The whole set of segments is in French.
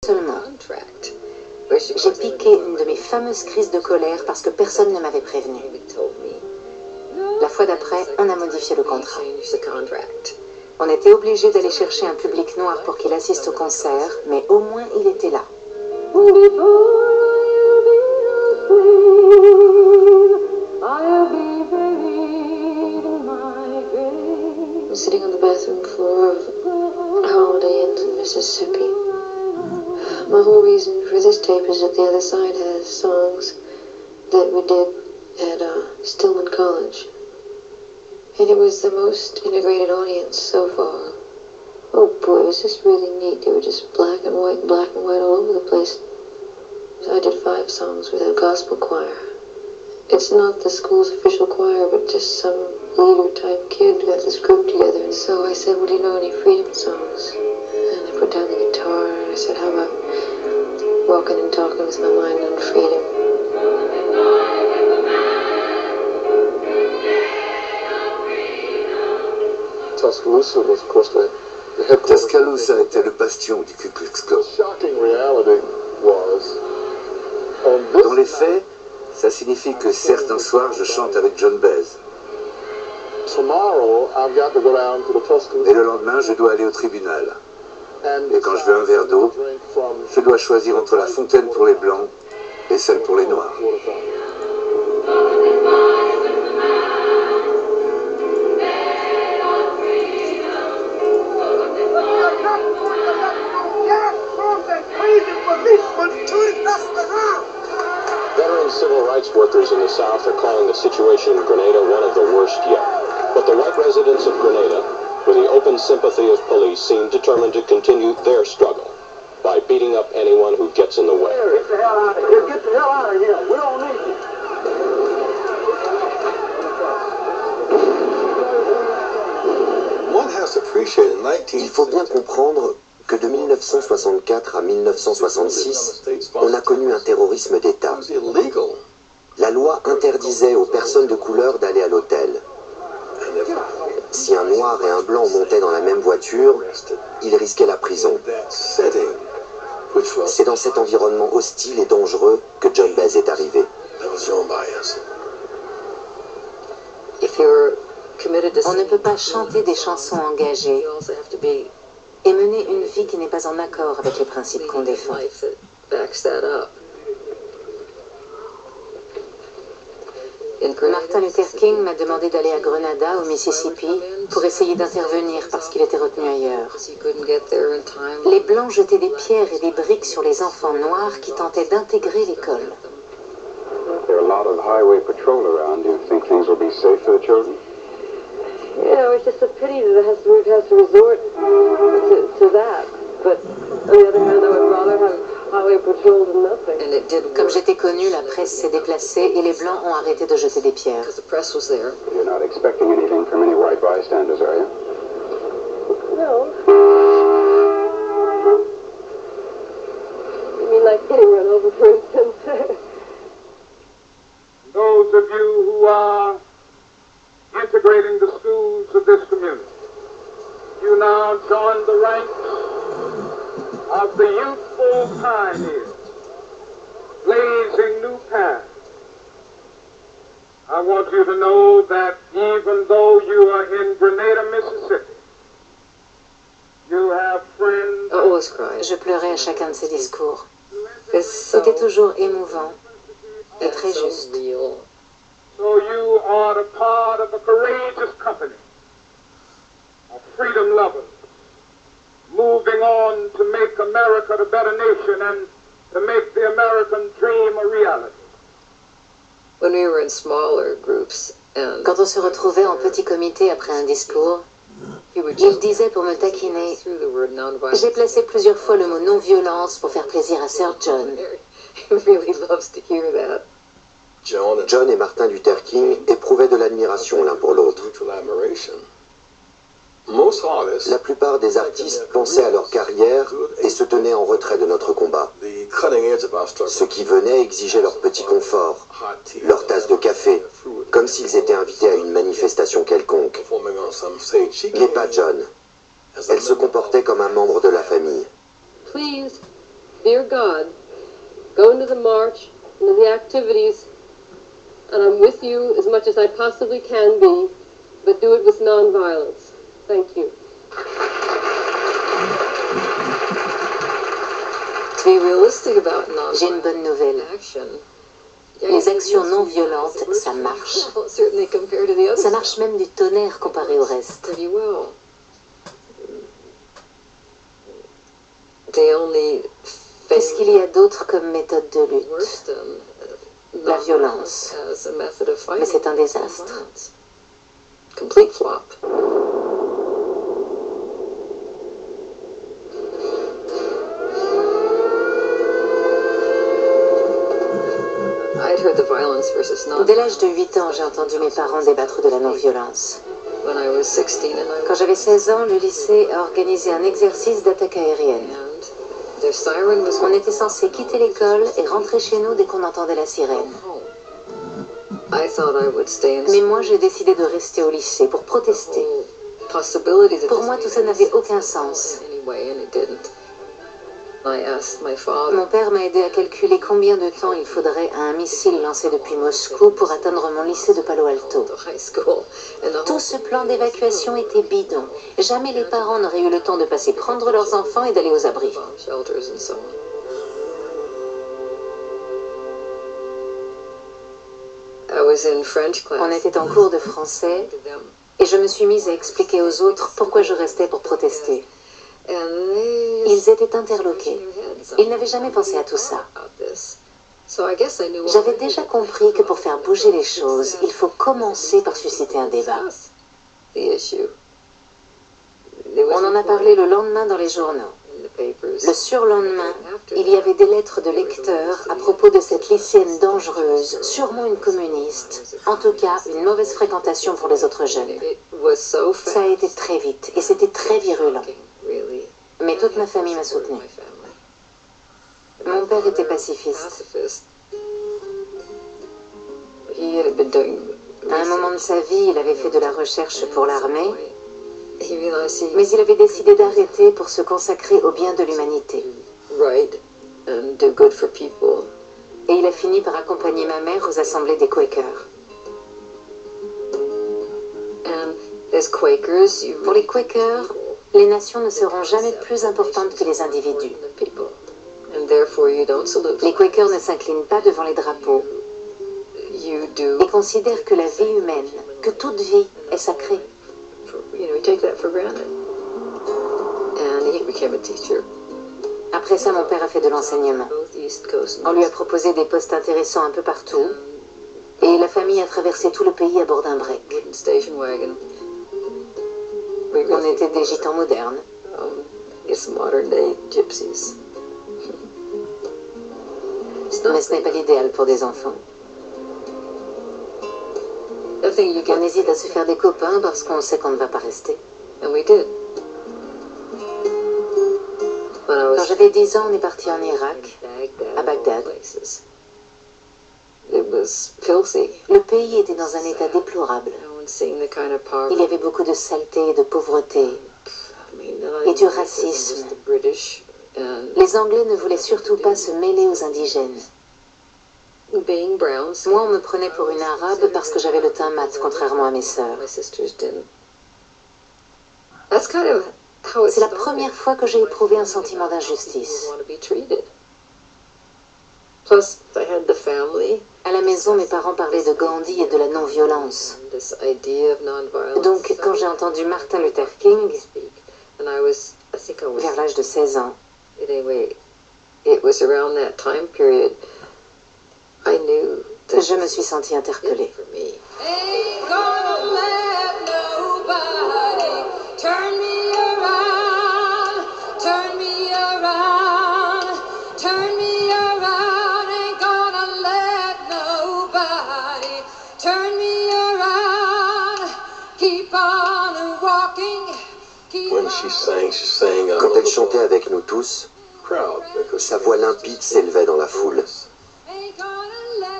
Seulement, j'ai piqué une de mes fameuses crises de colère parce que personne ne m'avait prévenu. La fois d'après, on a modifié le contrat. On était obligé d'aller chercher un public noir pour qu'il assiste au concert, mais au moins il était là. I'm sitting on the bathroom floor of Holiday Inn in Mississippi. My whole reason for this tape is that the other side has songs that we did at Stillman College. And it was the most integrated audience so far. Oh boy, it was just really neat. They were just black and white all over the place. So I did 5 songs with a gospel choir. It's not the school's official choir, but just some leader-type kid got this group together. And so I said, well, do you know any freedom songs? And I put down the guitar, and I said, how about walking and talking with my mind on freedom? Tuscaloosa was, of course, the Tuscaloosa était le bastion du Ku Klux Klan. Dans les faits, ça signifie que certains soirs, je chante avec John Baez. Et le lendemain, je dois aller au tribunal. Et quand je veux un verre d'eau, je dois choisir entre la fontaine pour les blancs et celle pour les noirs. Veteran civil rights workers in the South are calling the situation in Grenada one of the worst yet. But the white residents of Grenada, with the open sympathy of police, seem determined to continue their struggle by beating up anyone who gets in the way. Get the hell out of here. Get the hell out of here. We don't need you. Il faut bien comprendre que de 1964 à 1966, on a connu un terrorisme d'État. La loi interdisait aux personnes de couleur d'aller à l'hôtel. Si un noir et un blanc montaient dans la même voiture, ils risquaient la prison. C'est dans cet environnement hostile et dangereux que John Baez est arrivé. On ne peut pas chanter des chansons engagées et mener une vie qui n'est pas en accord avec les principes qu'on défend. Martin Luther King m'a demandé d'aller à Grenada, au Mississippi, pour essayer d'intervenir parce qu'il était retenu ailleurs. Les Blancs jetaient des pierres et des briques sur les enfants noirs qui tentaient d'intégrer l'école. There are a lot of highway patrol around. Do you think things will be safe for the children? You know, it's just a pity that it has to resort to that. But on the other hand, I would rather have highway patrol than nothing. Comme j'étais connue, la presse s'est déplacée et les Blancs ont arrêté de jeter des pierres. You're not expecting anything from any white bystanders, are you? No. You mean like getting run over, for instance? Those of you who are integrating the schools of this community, you now join the ranks of the youthful pioneers, blazing new paths. I want you to know that even though you are in Grenada, Mississippi, you have friends. Je pleurais à chacun de ces discours. C'était toujours émouvant et très juste. So you are a part of a courageous company of freedom lovers, moving on to make America a better nation and to make the American dream a reality. Quand on se retrouvait en petit comité après un discours, il disait pour me taquiner, j'ai placé plusieurs fois le mot non-violence pour faire plaisir à Sir John. John et Martin Luther King éprouvaient de l'admiration l'un pour l'autre. La plupart des artistes pensaient à leur carrière et se tenaient en retrait de notre combat. Ceux qui venaient exigeaient leur petit confort, leur tasse de café, comme s'ils étaient invités à une manifestation quelconque. Mais pas John. Elle se comportait comme un membre de la famille. Dear God, go into the march, into the activities, and I'm with you as much as I possibly can be, but do it with non-violence. Thank you. J'ai une bonne nouvelle. Les actions non violentes, ça marche. Ça marche même du tonnerre comparé au reste. Qu'est-ce qu'il y a d'autre comme méthode de lutte? La violence. Mais c'est un désastre. Complete flop. Dès l'âge de 8 ans, j'ai entendu mes parents débattre de la non-violence. Quand j'avais 16 ans, le lycée a organisé un exercice d'attaque aérienne. On était censé quitter l'école et rentrer chez nous dès qu'on entendait la sirène. Mais moi, j'ai décidé de rester au lycée pour protester. Pour moi, tout ça n'avait aucun sens. Mon père m'a aidé à calculer combien de temps il faudrait à un missile lancé depuis Moscou pour atteindre mon lycée de Palo Alto. Tout ce plan d'évacuation était bidon. Jamais les parents n'auraient eu le temps de passer prendre leurs enfants et d'aller aux abris. On était en cours de français et je me suis mise à expliquer aux autres pourquoi je restais pour protester. Ils étaient interloqués. Ils n'avaient jamais pensé à tout ça. J'avais déjà compris que pour faire bouger les choses, il faut commencer par susciter un débat. On en a parlé le lendemain dans les journaux. Le surlendemain, il y avait des lettres de lecteurs à propos de cette lycéenne dangereuse, sûrement une communiste, en tout cas une mauvaise fréquentation pour les autres jeunes. Ça a été très vite et c'était très virulent. Mais toute ma famille m'a soutenue. Mon père était pacifiste. À un moment de sa vie, il avait fait de la recherche pour l'armée, mais il avait décidé d'arrêter pour se consacrer au bien de l'humanité. Et il a fini par accompagner ma mère aux assemblées des Quakers. Pour les Quakers, les nations ne seront jamais plus importantes que les individus. Les Quakers ne s'inclinent pas devant les drapeaux et considèrent que la vie humaine, que toute vie est sacrée. Après ça, mon père a fait de l'enseignement. On lui a proposé des postes intéressants un peu partout et la famille a traversé tout le pays à bord d'un break. On était des gitans modernes. Mais ce n'est pas l'idéal pour des enfants. On hésite à se faire des copains parce qu'on sait qu'on ne va pas rester. Quand j'avais 10 ans, on est parti en Irak, à Bagdad. Le pays était dans un état déplorable. Il y avait beaucoup de saleté et de pauvreté et du racisme. Les Anglais ne voulaient surtout pas se mêler aux indigènes. Moi, on me prenait pour une arabe parce que j'avais le teint mat, contrairement à mes sœurs. C'est la première fois que j'ai éprouvé un sentiment d'injustice. À la maison, mes parents parlaient de Gandhi et de la non-violence. Donc, quand j'ai entendu Martin Luther King, vers l'âge de 16 ans, je me suis sentie interpellée. Quand elle chantait avec nous tous, sa voix limpide s'élevait dans la foule.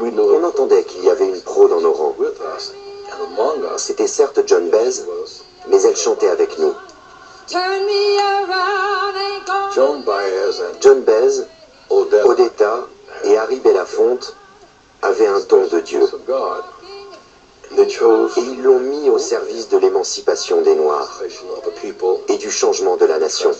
On entendait qu'il y avait une pro dans nos rangs. C'était certes Joan Baez, mais elle chantait avec nous. Joan Baez Odetta et Harry Belafonte avaient un don de Dieu. Et ils l'ont mis au service de l'émancipation des Noirs et du changement de la nation.